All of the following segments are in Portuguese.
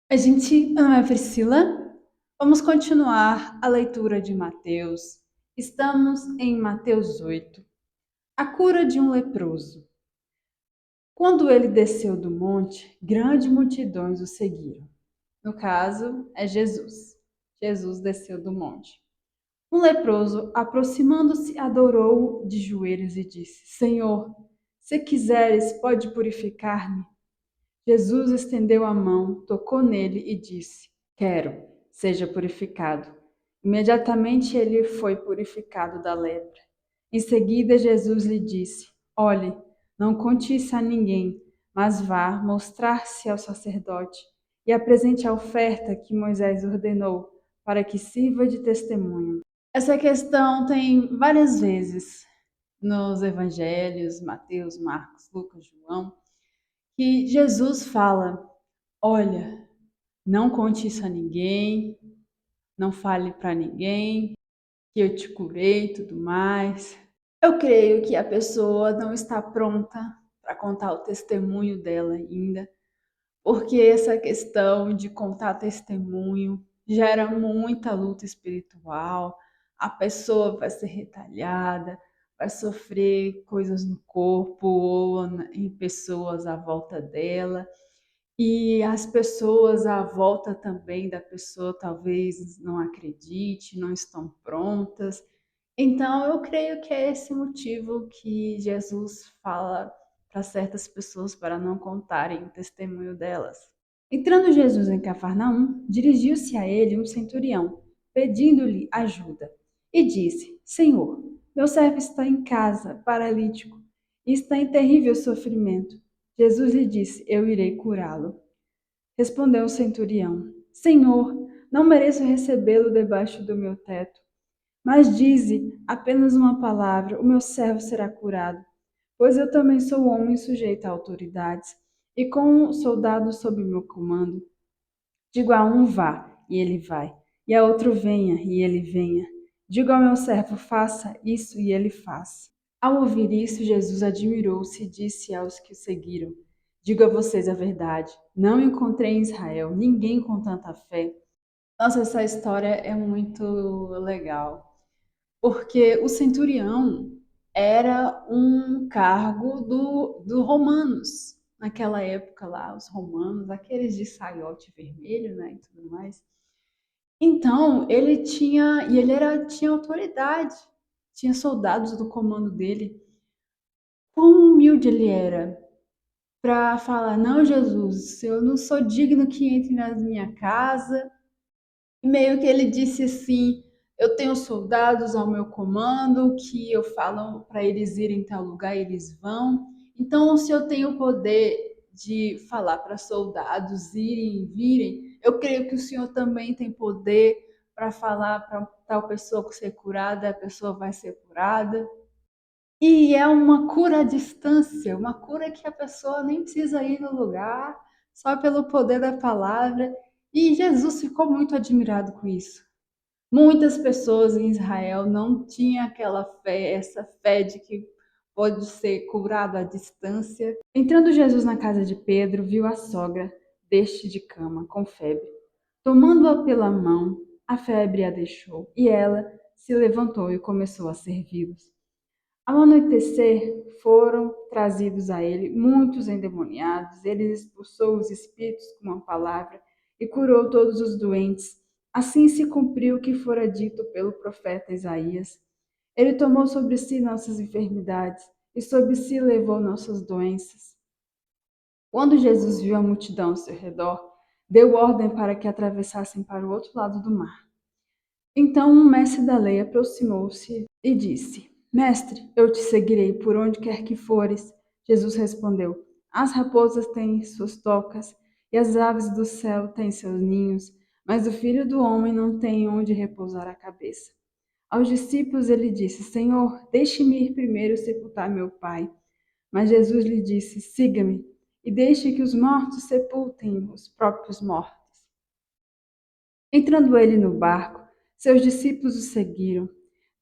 Meu nome é Priscila. Vamos continuar a leitura de Mateus. Estamos em Mateus 8. A cura de um leproso. Quando ele desceu do monte, grandes multidões o seguiram. No caso, é Jesus. Jesus desceu do monte. Um leproso, aproximando-se, adorou-o de joelhos e disse: Senhor, se quiseres, pode purificar-me. Jesus estendeu a mão, tocou nele e disse: Quero, seja purificado. Imediatamente ele foi purificado da lepra. Em seguida, Jesus lhe disse: Olhe, não conte isso a ninguém, mas vá mostrar-se ao sacerdote e apresente a oferta que Moisés ordenou, para que sirva de testemunho. Essa questão tem várias vezes nos evangelhos, Mateus, Marcos, Lucas, João, que Jesus fala: Olha, não conte isso a ninguém, não fale para ninguém que eu te curei e tudo mais. Eu creio que a pessoa não está pronta para contar o testemunho dela ainda, porque essa questão de contar testemunho gera muita luta espiritual. A pessoa vai ser retalhada, vai sofrer coisas no corpo ou em pessoas à volta dela. E as pessoas à volta também da pessoa talvez não acredite, não estão prontas. Então, eu creio que é esse motivo que Jesus fala para certas pessoas para não contarem o testemunho delas. Entrando Jesus em Cafarnaum, dirigiu-se a ele um centurião, pedindo-lhe ajuda, e disse: Senhor, meu servo está em casa, paralítico, e está em terrível sofrimento. Jesus lhe disse: Eu irei curá-lo. Respondeu o centurião: Senhor, não mereço recebê-lo debaixo do meu teto, mas dize apenas uma palavra, o meu servo será curado. Pois eu também sou homem sujeito a autoridades, e com soldados sob meu comando. Digo a um vá, e ele vai, e a outro venha, e ele venha. Digo ao meu servo faça isso, e ele faz. Ao ouvir isso, Jesus admirou-se e disse aos que o seguiram: Digo a vocês a verdade, não encontrei em Israel ninguém com tanta fé. Nossa, essa história é muito legal, porque o centurião era um cargo do romanos. Naquela época lá, os romanos, aqueles de saiote vermelho, né, e tudo mais. Então, tinha autoridade, tinha soldados do comando dele. Quão humilde ele era para falar: Não, Jesus, eu não sou digno que entre na minha casa. E meio que ele disse assim: Eu tenho soldados ao meu comando que eu falo para eles irem em tal lugar, eles vão. Então, se eu tenho o poder de falar para soldados irem e virem, eu creio que o Senhor também tem poder para falar para tal pessoa ser curada, a pessoa vai ser curada. E é uma cura à distância, uma cura que a pessoa nem precisa ir no lugar, só pelo poder da palavra. E Jesus ficou muito admirado com isso. Muitas pessoas em Israel não tinham aquela fé, essa fé de que pode ser curado à distância. Entrando Jesus na casa de Pedro, viu a sogra deste de cama, com febre. Tomando-a pela mão, a febre a deixou, e ela se levantou e começou a servi-los. Ao anoitecer, foram trazidos a ele muitos endemoniados. Ele expulsou os espíritos com uma palavra e curou todos os doentes. Assim se cumpriu o que fora dito pelo profeta Isaías. Ele tomou sobre si nossas enfermidades e sobre si levou nossas doenças. Quando Jesus viu a multidão ao seu redor, deu ordem para que atravessassem para o outro lado do mar. Então um mestre da lei aproximou-se e disse: Mestre, eu te seguirei por onde quer que fores. Jesus respondeu: As raposas têm suas tocas e as aves do céu têm seus ninhos, mas o filho do homem não tem onde repousar a cabeça. Aos discípulos ele disse: Senhor, deixe-me ir primeiro sepultar meu pai. Mas Jesus lhe disse: Siga-me e deixe que os mortos sepultem os próprios mortos. Entrando ele no barco, seus discípulos o seguiram.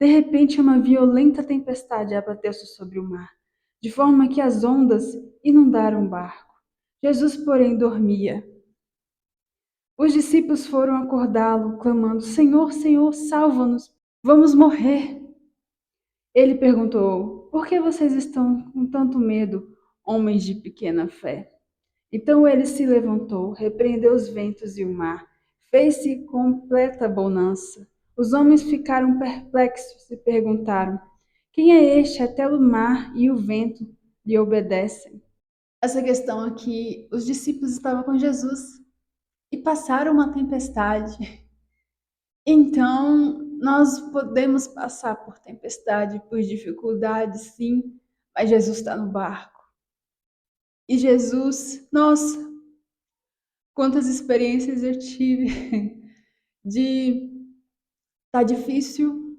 De repente, uma violenta tempestade abateu-se sobre o mar, de forma que as ondas inundaram o barco. Jesus, porém, dormia. Os discípulos foram acordá-lo, clamando: Senhor, Senhor, salva-nos, vamos morrer. Ele perguntou: Por que vocês estão com tanto medo, homens de pequena fé? Então ele se levantou, repreendeu os ventos e o mar, fez-se completa bonança. Os homens ficaram perplexos e perguntaram: Quem é este até o mar e o vento lhe obedecem? Essa questão aqui, os discípulos estavam com Jesus e passaram uma tempestade. Então, nós podemos passar por tempestade, por dificuldades, sim, mas Jesus está no barco. E Jesus, nossa, quantas experiências eu tive de tá difícil,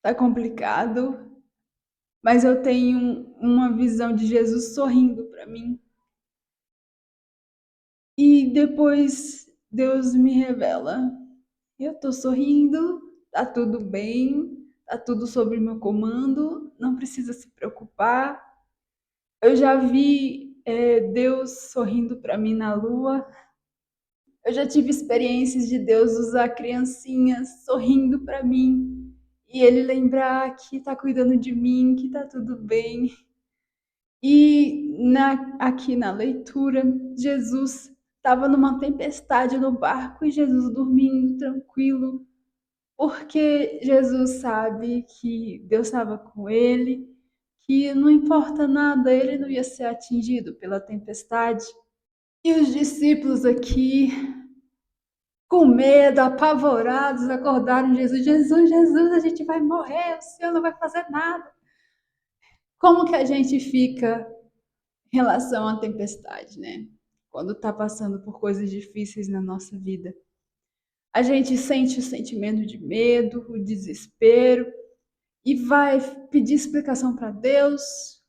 tá complicado, mas eu tenho uma visão de Jesus sorrindo para mim. E depois Deus me revela: eu tô sorrindo, tá tudo bem, tá tudo sob meu comando, não precisa se preocupar. Eu já vi Deus sorrindo para mim na lua. Eu já tive experiências de Deus usar criancinhas sorrindo para mim e Ele lembrar que tá cuidando de mim, que tá tudo bem. E aqui na leitura, Jesus estava numa tempestade no barco e Jesus dormindo tranquilo, porque Jesus sabe que Deus estava com ele, que não importa nada, ele não ia ser atingido pela tempestade. E os discípulos aqui, com medo, apavorados, acordaram Jesus: Jesus, Jesus, a gente vai morrer, o Senhor não vai fazer nada. Como que a gente fica em relação à tempestade, né? Quando está passando por coisas difíceis na nossa vida. A gente sente o sentimento de medo, o desespero e vai pedir explicação para Deus,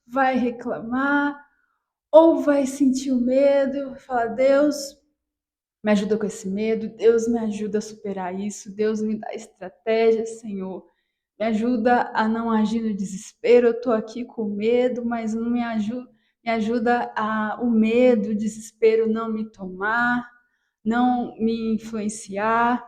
vai reclamar ou vai sentir o medo, falar: Deus, me ajuda com esse medo, Deus me ajuda a superar isso, Deus me dá estratégia, Senhor. Me ajuda a não agir no desespero. Eu estou aqui com medo, mas não me ajuda a o medo, o desespero não me tomar, não me influenciar.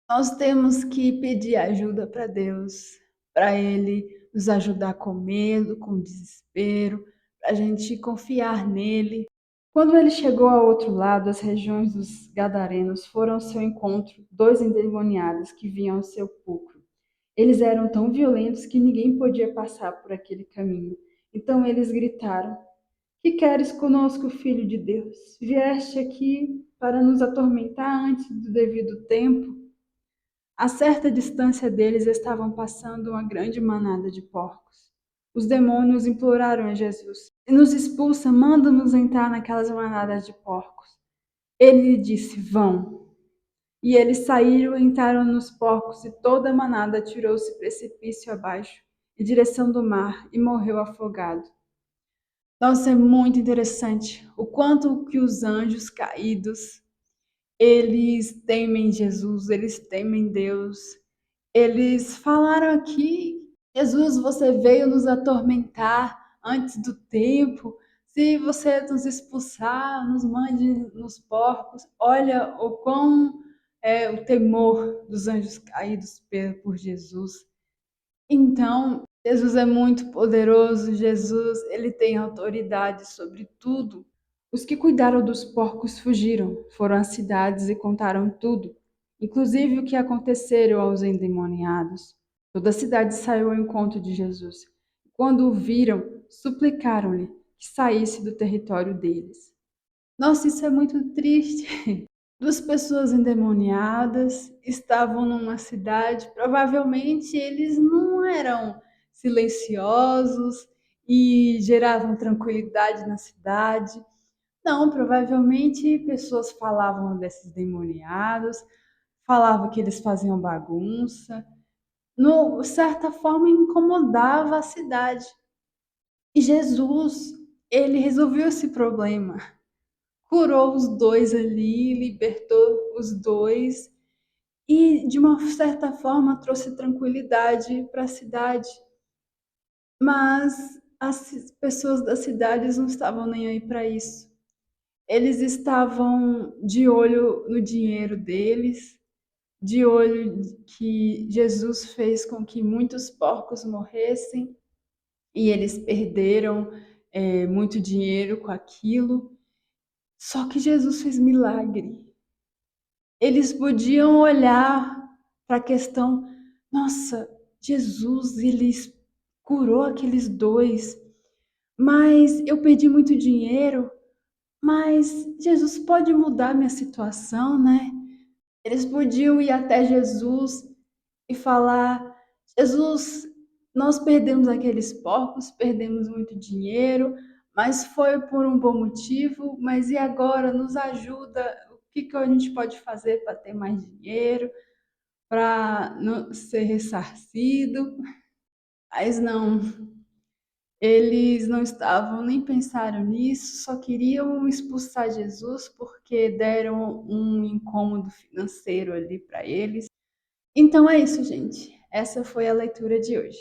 Nós temos que pedir ajuda para Deus, para Ele nos ajudar com medo, com desespero, para a gente confiar nele. Quando ele chegou ao outro lado, as regiões dos Gadarenos foram ao seu encontro, dois endemoniados que vinham ao seu pulcro. Eles eram tão violentos que ninguém podia passar por aquele caminho. Então eles gritaram: Que queres conosco, filho de Deus? Vieste aqui para nos atormentar antes do devido tempo? A certa distância deles estavam passando uma grande manada de porcos. Os demônios imploraram a Jesus: Se nos expulsa, manda-nos entrar naquelas manadas de porcos. Ele lhe disse: Vão. E eles saíram e entraram nos porcos, e toda a manada atirou-se precipício abaixo, em direção do mar, e morreu afogado. Nossa, é muito interessante o quanto que os anjos caídos, eles temem Jesus, eles temem Deus. Eles falaram aqui: Jesus, você veio nos atormentar antes do tempo. Se você nos expulsar, nos mande nos porcos. Olha o quão é o temor dos anjos caídos por Jesus. Então, Jesus é muito poderoso. Jesus, ele tem autoridade sobre tudo. Os que cuidaram dos porcos fugiram, foram às cidades e contaram tudo, inclusive o que aconteceu aos endemoniados. Toda a cidade saiu ao encontro de Jesus. Quando o viram, suplicaram-lhe que saísse do território deles. Nossa, isso é muito triste. Duas pessoas endemoniadas estavam numa cidade, provavelmente eles não eram silenciosos e geravam tranquilidade na cidade. Não, provavelmente pessoas falavam desses demoniados, falavam que eles faziam bagunça, no certa forma incomodava a cidade. E Jesus, ele resolveu esse problema, curou os dois ali, libertou os dois e de uma certa forma trouxe tranquilidade para a cidade. Mas as pessoas das cidades não estavam nem aí para isso. Eles estavam de olho no dinheiro deles, de olho que Jesus fez com que muitos porcos morressem e eles perderam muito dinheiro com aquilo. Só que Jesus fez milagre. Eles podiam olhar para a questão, nossa, Jesus, ele curou aqueles dois, mas eu perdi muito dinheiro, mas Jesus pode mudar minha situação, né? Eles podiam ir até Jesus e falar: Jesus, nós perdemos aqueles porcos, perdemos muito dinheiro, mas foi por um bom motivo. Mas e agora? Nos ajuda. O que que a gente pode fazer para ter mais dinheiro, para não ser ressarcido? Mas não, eles não estavam nem pensaram nisso, só queriam expulsar Jesus porque deram um incômodo financeiro ali para eles. Então é isso, gente. Essa foi a leitura de hoje.